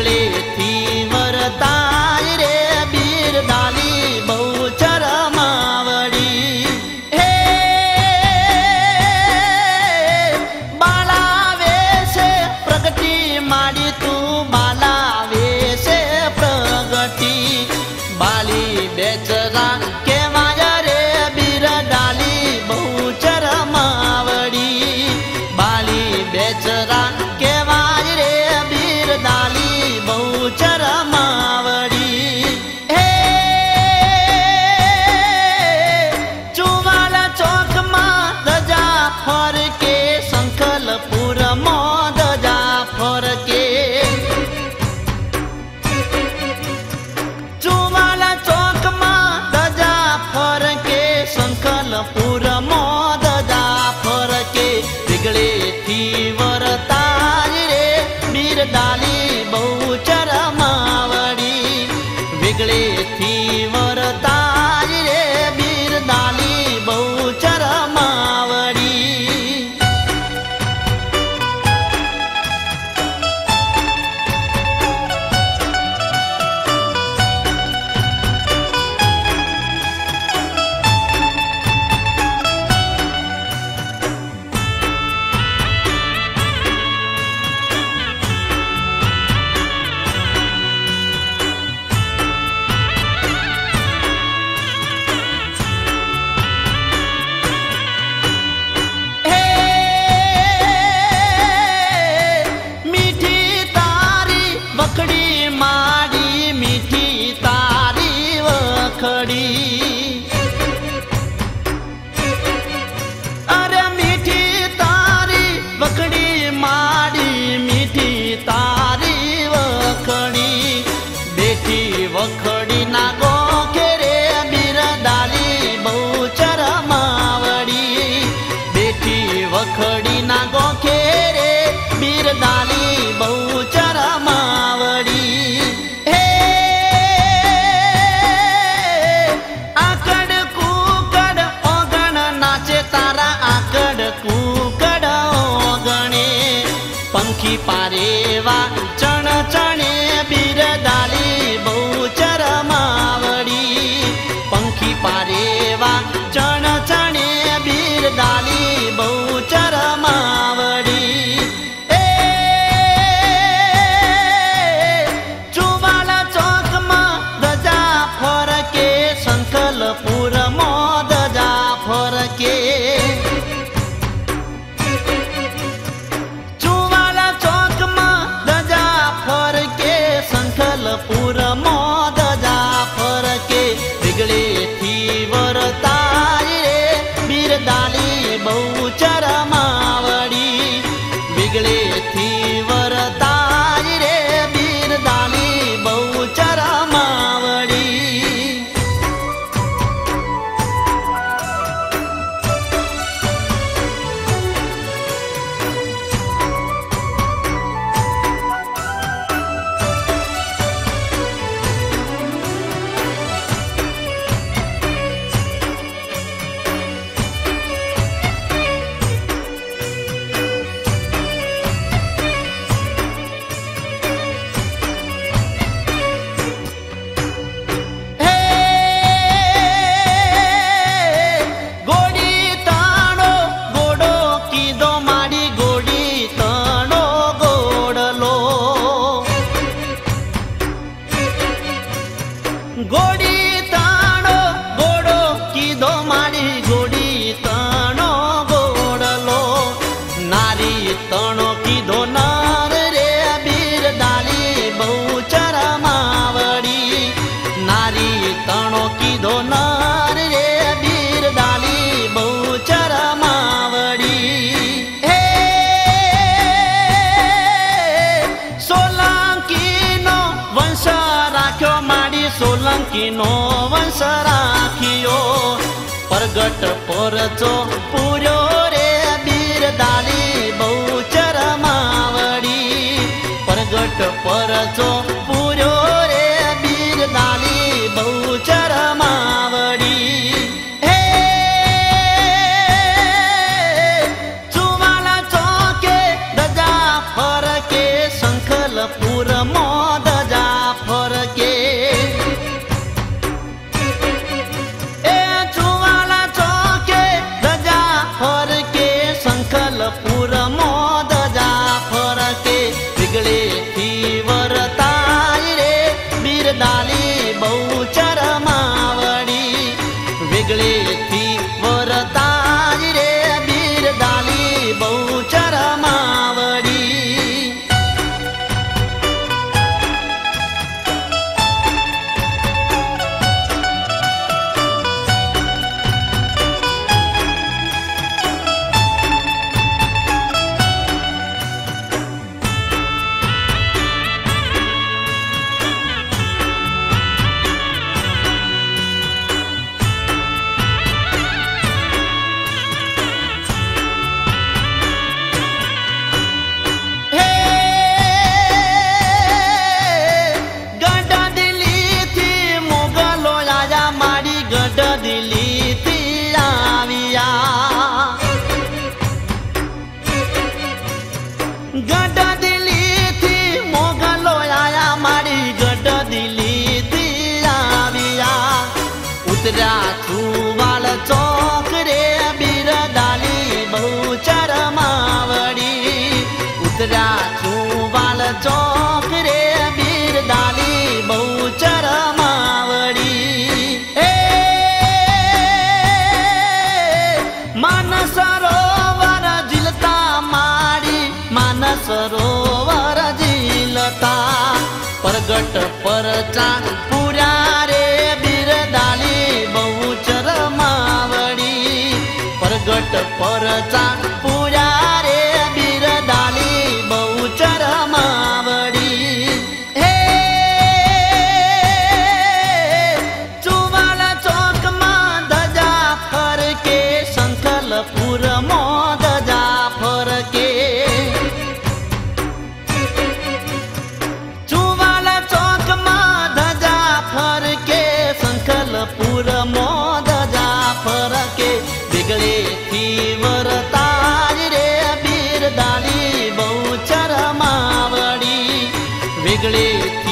वेगळेथी वरताय रे बिरदाली बहुचर मावडी हे बालावेशे प्रगटी माडी तू बालावेशे प्रगटी बाली बेचरा केवाय रे बिरदाली बहुचर मावडी बाली बेचरा केवाय रे बिरदाली बहुचर मावडी हे चुवाला चौक मा दजा फरके संखलपुर मो दजा फरके चुवाला चौक मा दजा फरके संखलपुर मो दजा फरके वेगळेथी वरताय रे बिरदाली बहुचर मावडी वेगळेथी वरताय रे बिरदाली बहुचर मावडी अरे मीठी तारी वखड़ी माड़ी मीठी तारी वखड़ी बेटी वखड़ी ना गोखे रे बिरदाली बहुचर मावड़ी बेटी वखड़ी ना गोखे रे बिरदाली बहुचर मावड़ी पंखी पारेवा चण चणे बिरदाली बहुचर मावडी पंखी पारेवा चण चणे बिरदाली बहुचर मावडी ए चुवाला चौक मा दजा फरके संखलपुर मो दजा फरके संखलपुर मो दजा फरके वेगळेथी वरताय रे बिरदाली बहुचर मावडी वेगळेथी वरताय रे बिरदाली बहुचर मावडी गोडी ताणो गोडो कीधो माडी गोडी ताणो गोडलो नारी ताणो कीधो नार रे बिरदाली बहुचर मावडी नारी ताणो कीधो नार रे बिरदाली बहुचर मावडी हे सोलंकी नो वंश राख्यो माडी सोलंकी नो वंश राखियो परगट परचो पूर्यो रे बिरदाली बहुचर मावडी परगट परचो पूर्यो रे बिरदाली बहुचर मावडी हे चुवाला चौके दजा फरके संखलपुर मो ચોક રે બિરદાલી બહુચર માવડી એ માનસરોવર ઝીલતા માડી માનસરોવર ઝીલતા પરગટ પરચા પૂરા રે બિરદાલી બહુચર માવડી પરગટ પરચા પૂરા રે બિરદાલી બહુચર માવડી હે ચુવાલ ચોકમાં ધજા ફરકે સંખલપુરમાં ધજા ફરકે ચુવાલ ચોકમાં ધજા ફરકે સંખલપુરમાં ધજા ફરકે बिगड़ेथी वरताज रे बिरदाली बहूचर मावड़ी बिगड़ेथी